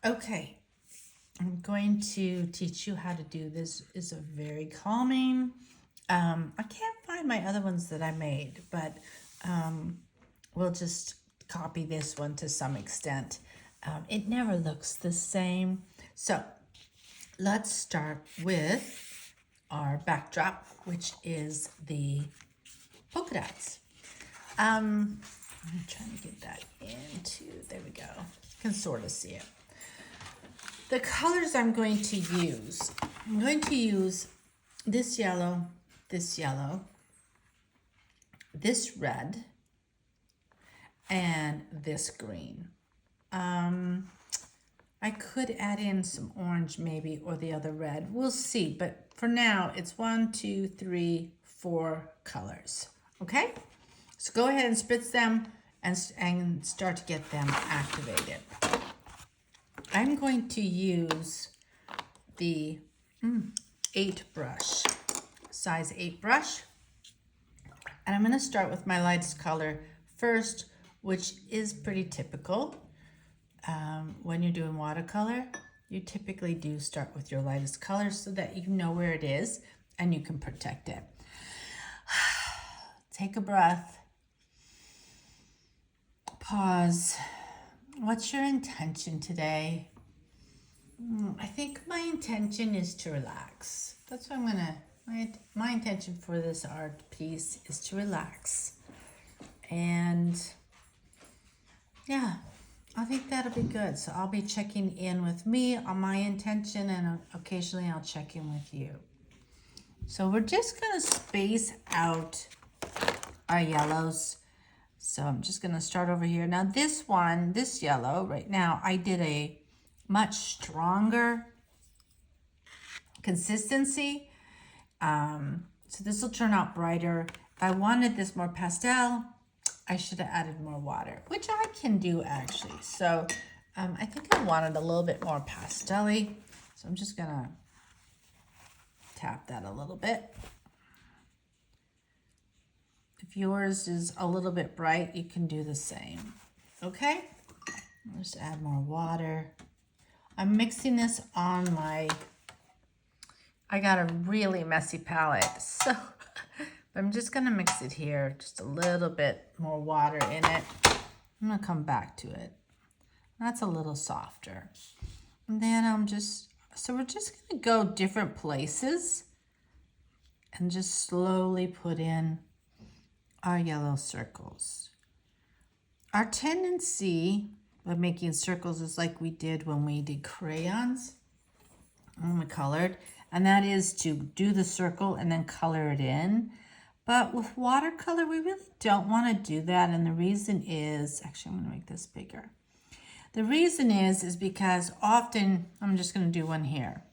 Okay, I'm going to teach you how to do this. It's a very calming. I can't find my other ones that I made, but we'll just copy this one to some extent. It never looks the same. So let's start with our backdrop, which is the polka dots. I'm trying to get that into, there we go. You can sort of see it. The colors I'm going to use this yellow, this red, and this green. I could add in some orange maybe, or the other red. We'll see, but for now it's 1, 2, 3, 4 colors. Okay? So go ahead and spritz them and start to get them activated. I'm going to use the 8 brush, size 8 brush. And I'm going to start with my lightest color first, which is pretty typical. When you're doing watercolor, you typically do start with your lightest color so that you know where it is and you can protect it. Take a breath. Pause. What's your intention today? I think my intention is to relax. That's what I'm gonna, my intention for this art piece is to relax. And yeah, I think that'll be good. So I'll be checking in with me on my intention, and occasionally I'll check in with you. So we're just gonna space out our yellows. So I'm just gonna start over here. Now this one, this yellow right now, I did a much stronger consistency. So this will turn out brighter. If I wanted this more pastel, I should have added more water, which I can do actually. So I think I wanted a little bit more pastel-y. So I'm just gonna tap that a little bit. If yours is a little bit bright, you can do the same. Okay? I'll just add more water. I'm mixing this on my, I got a really messy palette, so I'm just gonna mix it here, just a little bit more water in it. I'm gonna come back to it. That's a little softer. And then so we're just gonna go different places and just slowly put in our yellow circles. Our tendency of making circles is like we did when we did crayons, when we colored, and that is to do the circle and then color it in. But with watercolor, we really don't want to do that, and the reason is, actually I'm going to make this bigger. The reason is because often, I'm just going to do one here.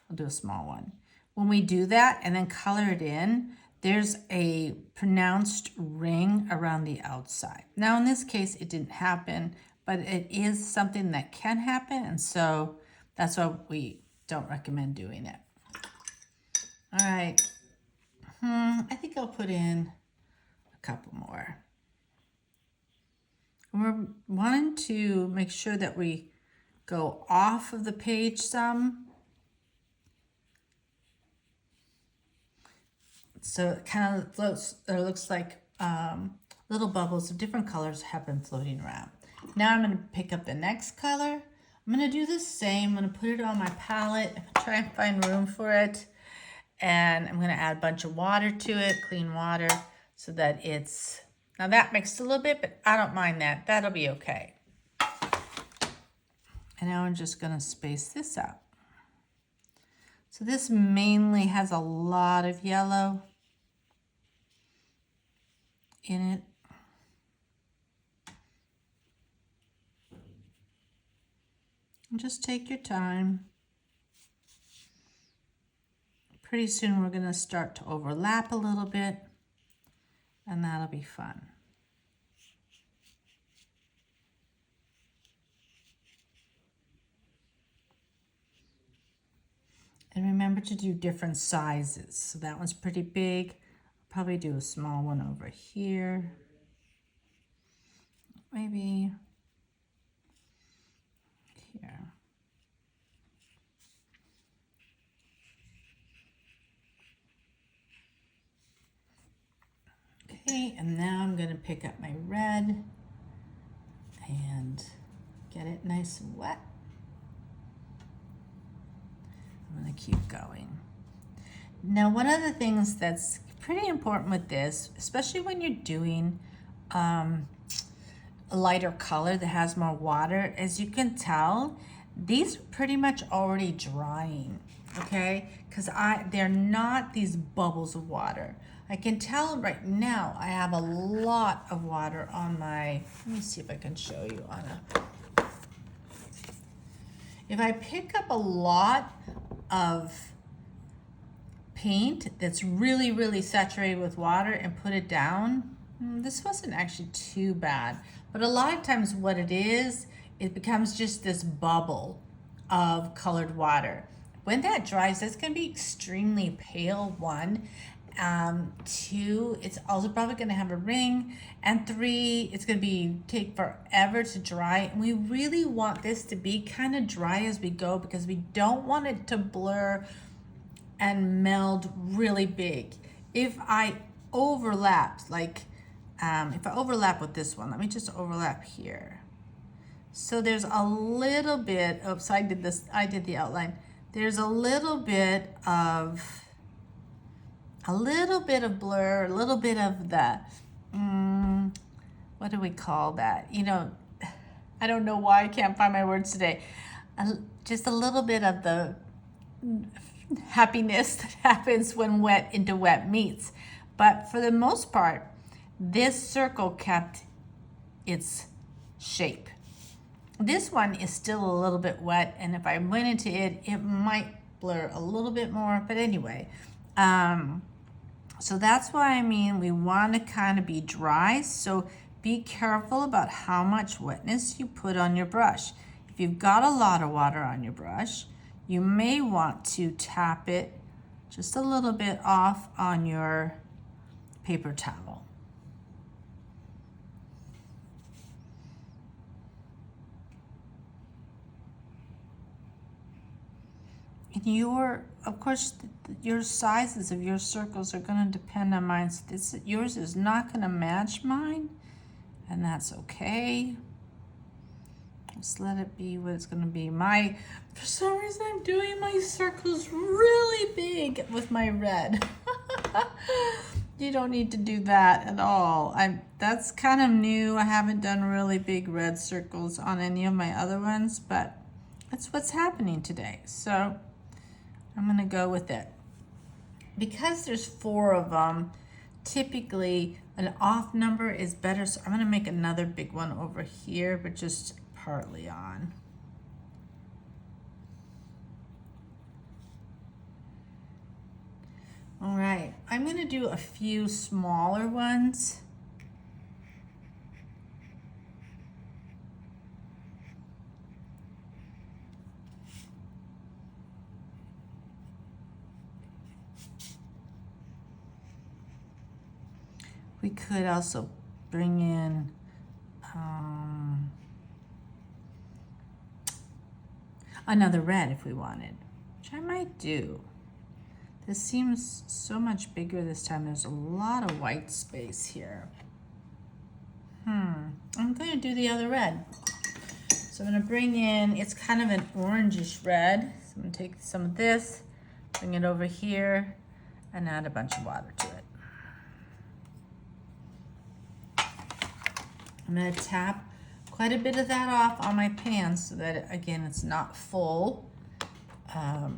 I'll do a small one. When we do that and then color it in, there's a pronounced ring around the outside. Now in this case, it didn't happen, but it is something that can happen, and so that's why we don't recommend doing it. All right, I think I'll put in a couple more. We're wanting to make sure that we go off of the page some. So it kind of floats, or looks like little bubbles of different colors have been floating around. Now I'm going to pick up the next color. I'm going to do the same. I'm going to put it on my palette, try and find room for it. And I'm going to add a bunch of water to it, clean water, so that it's, now that mixed a little bit, but I don't mind that. That'll be okay. And now I'm just going to space this out. So this mainly has a lot of yellow in it. And just take your time. Pretty soon we're going to start to overlap a little bit, and that'll be fun. And remember to do different sizes. So that one's pretty big. I'll probably do a small one over here. Maybe here. Okay, and now I'm gonna pick up my red and get it nice and wet. I'm gonna keep going. Now, one of the things that's pretty important with this, especially when you're doing a lighter color that has more water, as you can tell, these are pretty much already drying, okay? Because they're not these bubbles of water. I can tell right now I have a lot of water on my, let me see if I can show you on a, if I pick up a lot of paint that's really, really saturated with water and put it down, this wasn't actually too bad. But a lot of times what it is, it becomes just this bubble of colored water. When that dries, that's gonna be extremely pale, one. Two, it's also probably gonna have a ring. And three, it's gonna take forever to dry. And we really want this to be kind of dry as we go because we don't want it to blur and meld really big. If I overlap, like if I overlap with this one, let me just overlap here. So there's a little bit of, so I did the outline. There's a little bit of blur, a little bit of the, what do we call that? You know, I don't know why I can't find my words today. Just a little bit of the happiness that happens when wet into wet meets. But for the most part, this circle kept its shape. This one is still a little bit wet, and if I went into it, it might blur a little bit more, but anyway. So that's why I mean we want to kind of be dry, so be careful about how much wetness you put on your brush. If you've got a lot of water on your brush, you may want to tap it just a little bit off on your paper towel. And of course, your sizes of your circles are going to depend on mine. So yours is not going to match mine, and that's okay. Just let it be what it's going to be. For some reason, I'm doing my circles really big with my red. You don't need to do that at all. That's kind of new. I haven't done really big red circles on any of my other ones, but that's what's happening today. So I'm going to go with it. Because there's 4 of them, typically an off number is better. So I'm going to make another big one over here, but just partly on. All right, I'm going to do a few smaller ones. We could also bring in another red if we wanted, which I might do. This seems so much bigger this time. There's a lot of white space here. I'm going to do the other red. So I'm going to bring in, it's kind of an orangish red. So I'm going to take some of this, bring it over here, and add a bunch of water to it. I'm going to tap quite a bit of that off on my pan so that, again, it's not full. Let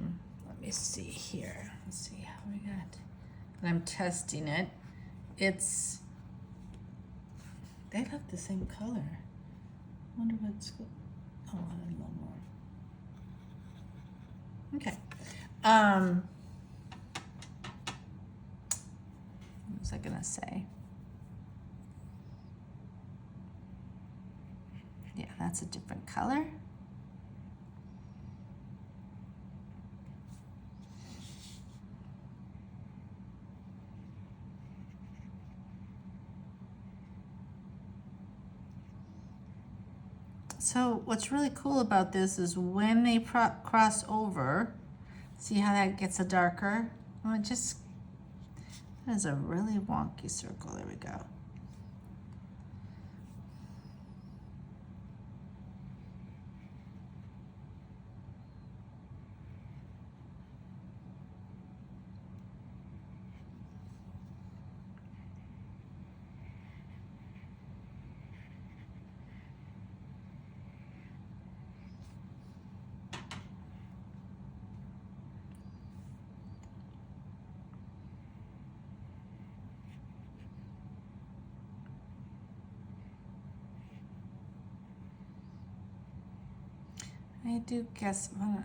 me see here. Let's see how we got. And I'm testing it. They look the same color. I wonder what's, oh, a little more. Okay. What was I gonna say? Yeah, that's a different color. So what's really cool about this is when they cross over, see how that gets a darker? Well, That is a really wonky circle. There we go. I do guess I'm gonna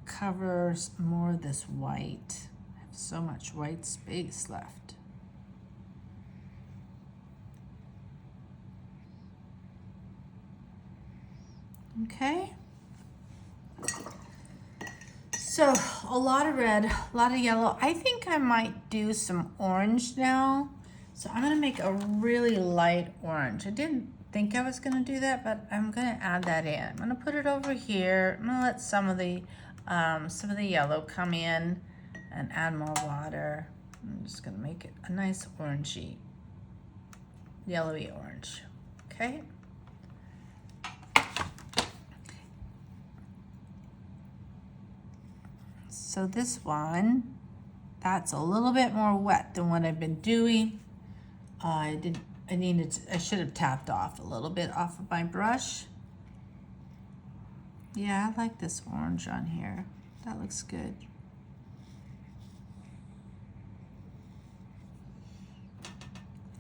cover more of this white. I have so much white space left. Okay. So a lot of red, a lot of yellow. I think I might do some orange now. So I'm gonna make a really light orange. I didn't think I was gonna do that, but I'm gonna add that in. I'm gonna put it over here. I'm gonna let some of the yellow come in and add more water. I'm just gonna make it a nice orangey, yellowy orange, okay? So this one, that's a little bit more wet than what I've been doing. I should have tapped off a little bit off of my brush. Yeah, I like this orange on here. That looks good.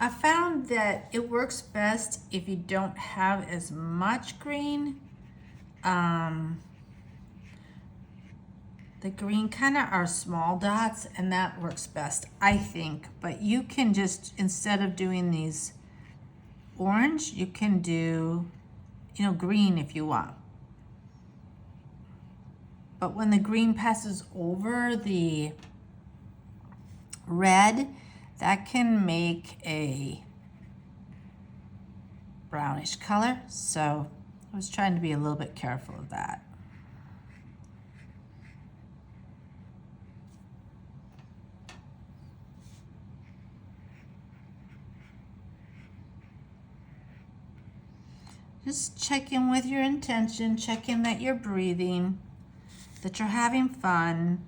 I found that it works best if you don't have as much green. The green kind of are small dots, and that works best, I think. But you can just, instead of doing these orange, you can do, green if you want. But when the green passes over the red, that can make a brownish color. So I was trying to be a little bit careful of that. Just check in with your intention, check in that you're breathing, that you're having fun.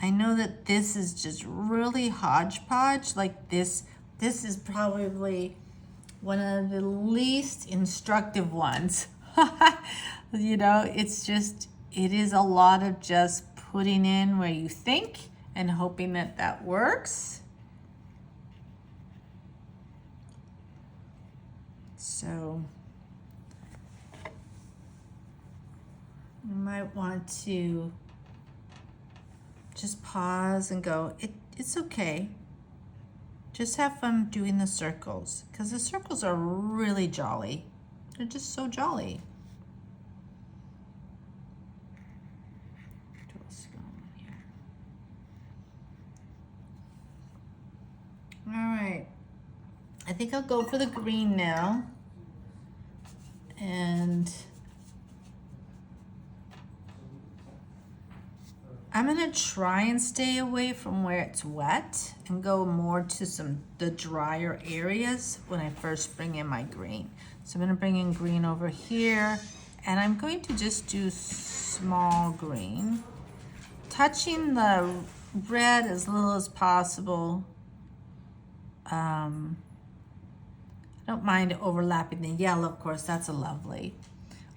I know that this is just really hodgepodge. Like this is probably one of the least instructive ones. It is a lot of just putting in where you think and hoping that that works. So you might want to just pause and go, it's okay. Just have fun doing the circles, because the circles are really jolly. They're just so jolly. All right, I think I'll go for the green now. And I'm gonna try and stay away from where it's wet and go more to the drier areas when I first bring in my green. So I'm gonna bring in green over here, and I'm going to just do small green, touching the red as little as possible. I don't mind overlapping the yellow, of course, that's a lovely.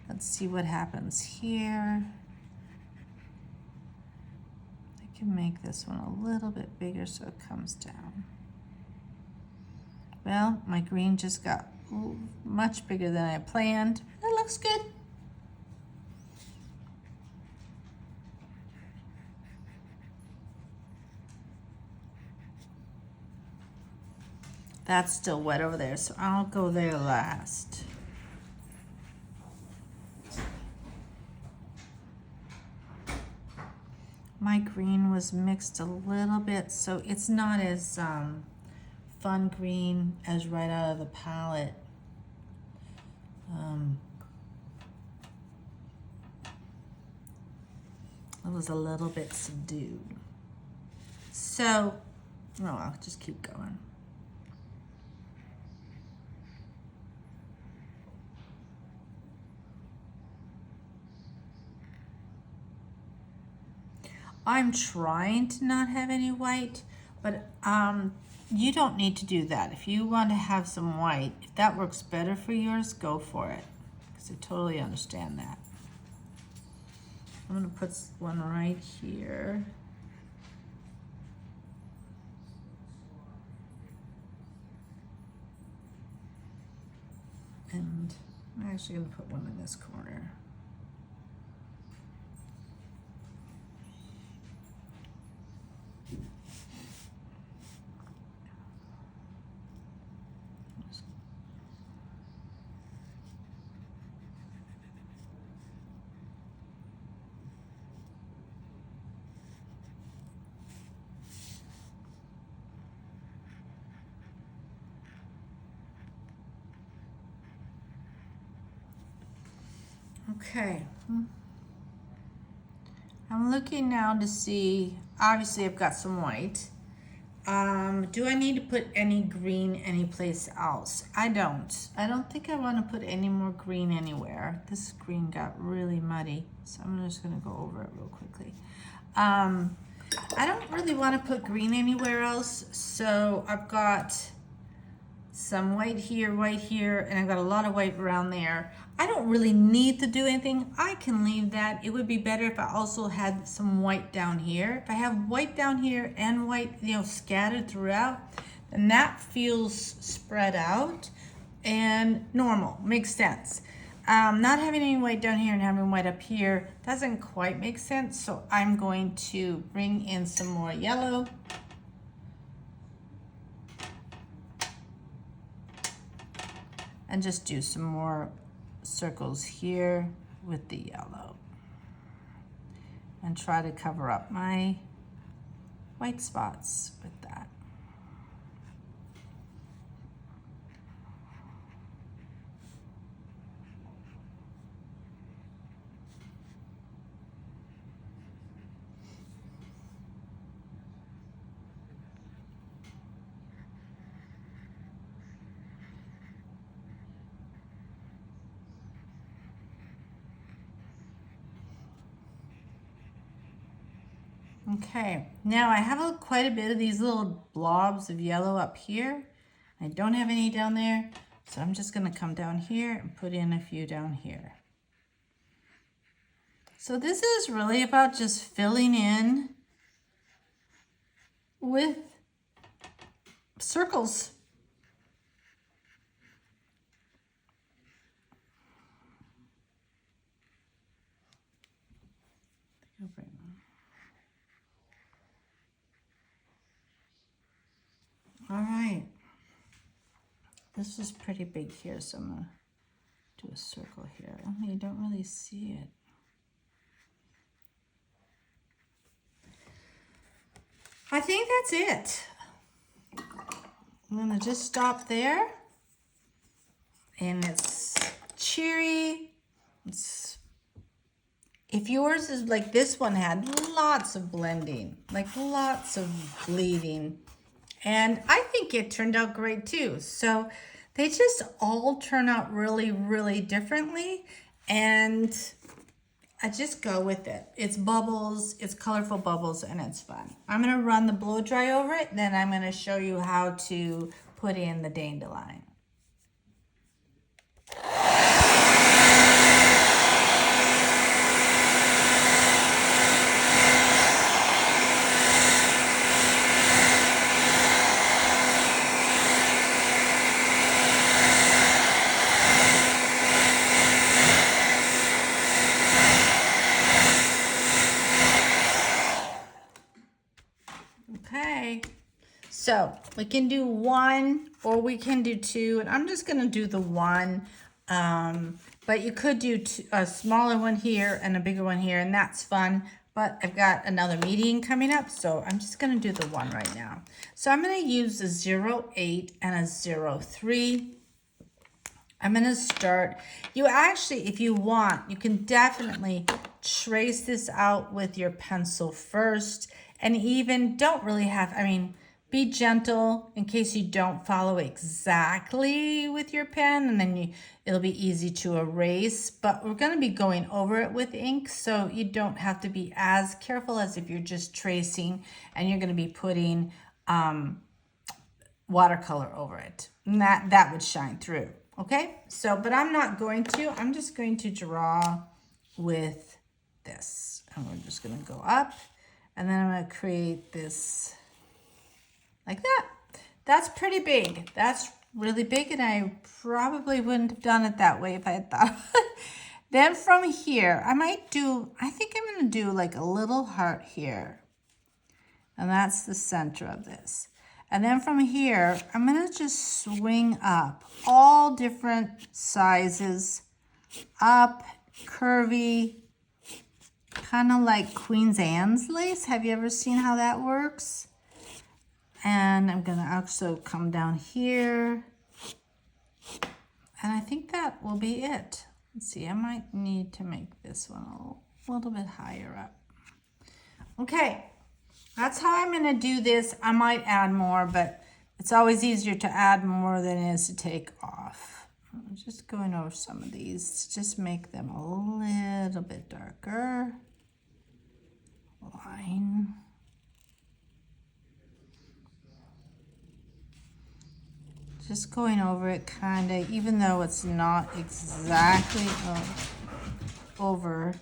Let's see what happens here. I can make this one a little bit bigger so it comes down. Well, my green just got much bigger than I planned. That looks good. That's still wet over there, so I'll go there last. My green was mixed a little bit, so it's not as fun green as right out of the palette. It was a little bit subdued. So Oh, I'll just keep going. I'm trying to not have any white, but you don't need to do that. If you want to have some white, if that works better for yours, go for it. Because I totally understand that. I'm going to put one right here. And I'm actually going to put one in this corner. Okay. I'm looking now to see, obviously I've got some white. Do I need to put any green anyplace else? I don't think I want to put any more green anywhere. This green got really muddy, so I'm just going to go over it real quickly. I don't really want to put green anywhere else, so I've got some white here, and I've got a lot of white around there. I don't really need to do anything. I can leave that. It would be better if I also had some white down here. If I have white down here and white, scattered throughout, then that feels spread out and normal, makes sense. Not having any white down here and having white up here doesn't quite make sense, so I'm going to bring in some more yellow. And just do some more circles here with the yellow. And try to cover up my white spots with that. Okay, now I have quite a bit of these little blobs of yellow up here. I don't have any down there, so I'm just going to come down here and put in a few down here. So this is really about just filling in with circles. All right, this is pretty big here, so I'm gonna do a circle here. Only you don't really see it. I think that's it. I'm gonna just stop there. And it's cheery. If yours is like this one had lots of blending, like lots of bleeding. And I think it turned out great too. So they just all turn out really, really differently. And I just go with it. It's bubbles, it's colorful bubbles, and it's fun. I'm gonna run the blow dry over it, then I'm gonna show you how to put in the dandelion. Okay, so we can do one or we can do two, and I'm just gonna do the one, but you could do a smaller one here and a bigger one here, and that's fun, but I've got another meeting coming up, so I'm just gonna do the one right now. So I'm gonna use a 0.8 and a 0.3. I'm gonna start, you actually, if you want, you can definitely trace this out with your pencil first, and even don't really have, I mean, be gentle in case you don't follow exactly with your pen, and then it'll be easy to erase. But we're going to be going over it with ink, so you don't have to be as careful as if you're just tracing and you're going to be putting watercolor over it. And that would shine through. Okay, so, but I'm not going to. I'm just going to draw with this. And we're just going to go up, and then I'm going to create this like that. That's pretty big. That's really big, and I probably wouldn't have done it that way if I had thought. Then from here, I think I'm going to do like a little heart here. And that's the center of this. And then from here, I'm going to just swing up all different sizes, up, curvy, kind of like Queen Anne's lace. Have you ever seen how that works? And I'm going to also come down here. And I think that will be it. Let's see, I might need to make this one a little bit higher up. Okay. That's how I'm going to do this. I might add more, but it's always easier to add more than it is to take off. I'm just going over some of these to just make them a little bit darker. Line. Just going over it kind of, even though it's not exactly over,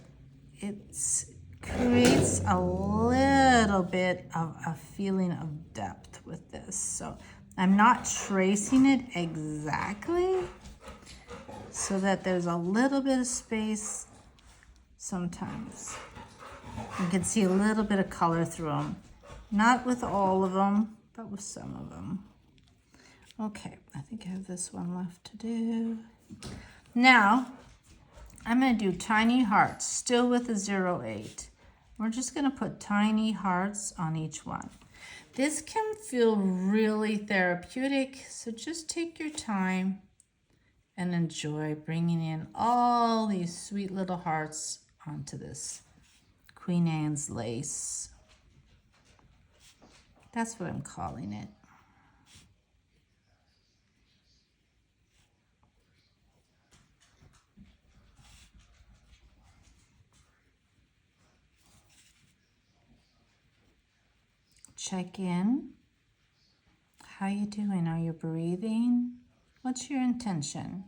it's creates a little bit of a feeling of depth with this. So I'm not tracing it exactly so that there's a little bit of space. Sometimes you can see a little bit of color through them. Not with all of them, but with some of them. Okay, I think I have this one left to do. Now, I'm going to do tiny hearts, still with a 0.8. We're just going to put tiny hearts on each one. This can feel really therapeutic, so just take your time and enjoy bringing in all these sweet little hearts onto this Queen Anne's lace. That's what I'm calling it. Check in. How you doing? Are you breathing? What's your intention?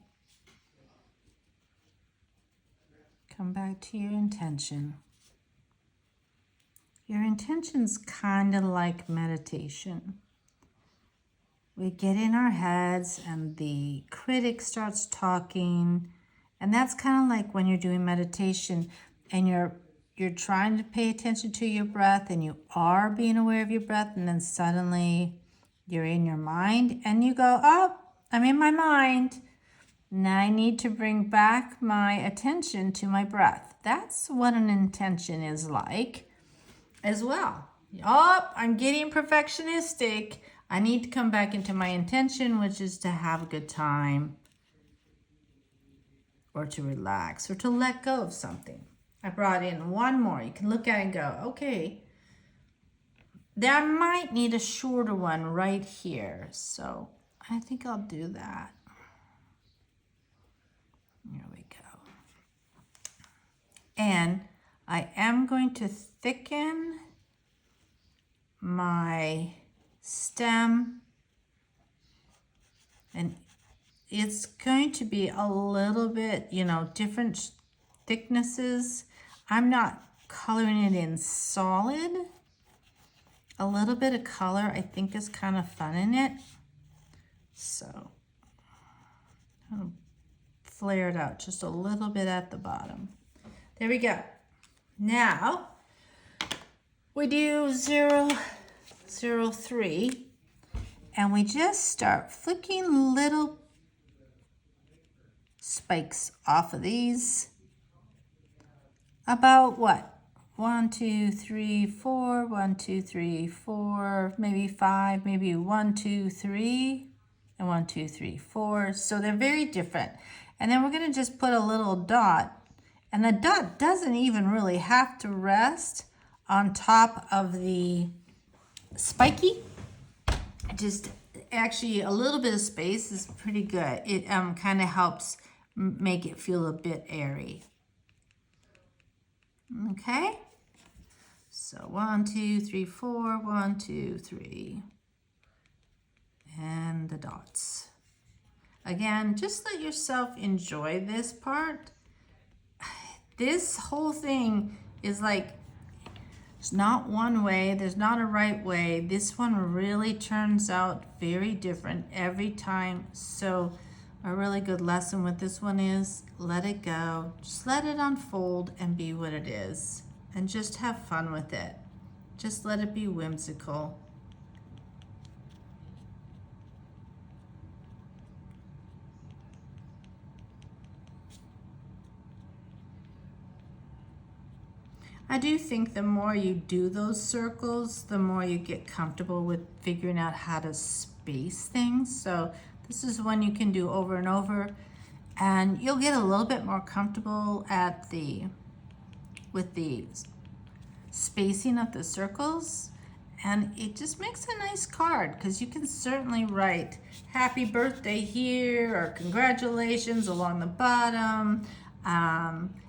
Come back to your intention. Your intention's kind of like meditation. We get in our heads and the critic starts talking, and that's kind of like when you're doing meditation and you're trying to pay attention to your breath, and you are being aware of your breath, and then suddenly you're in your mind and you go, oh, I'm in my mind. Now I need to bring back my attention to my breath. That's what an intention is like as well. Oh, I'm getting perfectionistic. I need to come back into my intention, which is to have a good time or to relax or to let go of something. I brought in one more. You can look at it and go, okay, I might need a shorter one right here. So I think I'll do that. There we go. And I am going to thicken my stem, and it's going to be a little bit, different thicknesses. I'm not coloring it in solid. A little bit of color I think is kind of fun in it. So I'll flare it out just a little bit at the bottom. There we go. Now we do 0.03, and we just start flicking little spikes off of these. About what? 1, 2, 3, 4, 1, 2, 3, 4, maybe 5, maybe 1, 2, 3, and 1, 2, 3, 4. So they're very different. And then we're going to just put a little dot, and the dot doesn't even really have to rest on top of the spiky. just actually a little bit of space is pretty good. It kind of helps make it feel a bit airy. Okay, so 1, 2, 3, 4, 1, 2, 3, and the dots. Again, just let yourself enjoy this part. This whole thing is like, it's not one way, there's not a right way. This one really turns out very different every time. So a really good lesson with this one is let it go. Just let it unfold and be what it is. And just have fun with it. Just let it be whimsical. I do think the more you do those circles, the more you get comfortable with figuring out how to space things. So this is one you can do over and over, and you'll get a little bit more comfortable with the spacing of the circles, and it just makes a nice card because you can certainly write happy birthday here or congratulations along the bottom.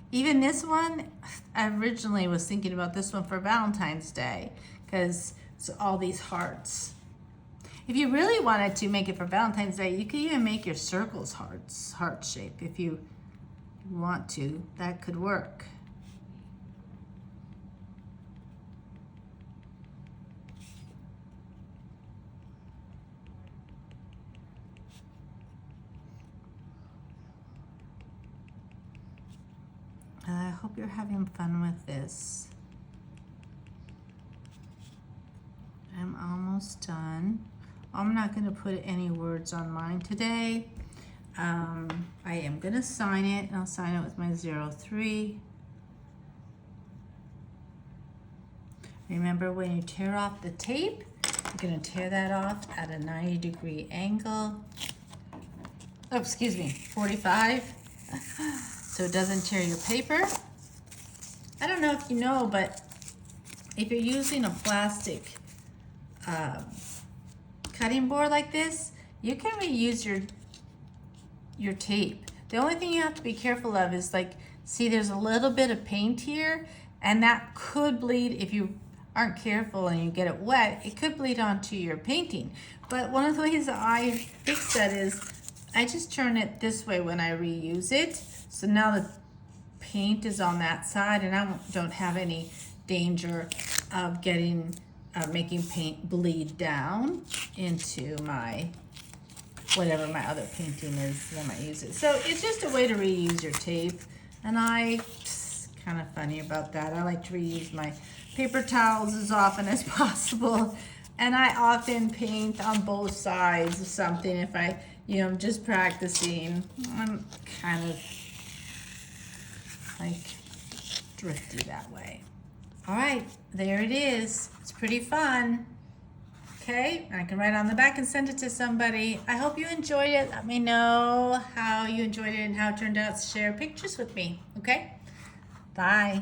Even this one, I originally was thinking about this one for Valentine's Day because it's all these hearts. If you really wanted to make it for Valentine's Day, you could even make your circles heart shape if you want to. That could work. I hope you're having fun with this. I'm almost done. I'm not going to put any words on mine today. I am going to sign it, and I'll sign it with my 03. Remember, when you tear off the tape, you're going to tear that off at a 90-degree angle. Oh, excuse me, 45. So it doesn't tear your paper. I don't know if you know, but if you're using a plastic cutting board like this, you can reuse your tape. The only thing you have to be careful of is, like, see, there's a little bit of paint here, and that could bleed if you aren't careful and you get it wet. It could bleed onto your painting. But one of the ways that I fix that is I just turn it this way when I reuse it. So now the paint is on that side, and I don't have any danger of making paint bleed down into my, whatever my other painting is when I use it. So it's just a way to reuse your tape, and it's kind of funny about that. I like to reuse my paper towels as often as possible, and I often paint on both sides of something if I'm just practicing. I'm kind of like drifty that way. All right, there it is. It's pretty fun. Okay, I can write on the back and send it to somebody. I hope you enjoyed it. Let me know how you enjoyed it and how it turned out. Share pictures with me, okay? Bye.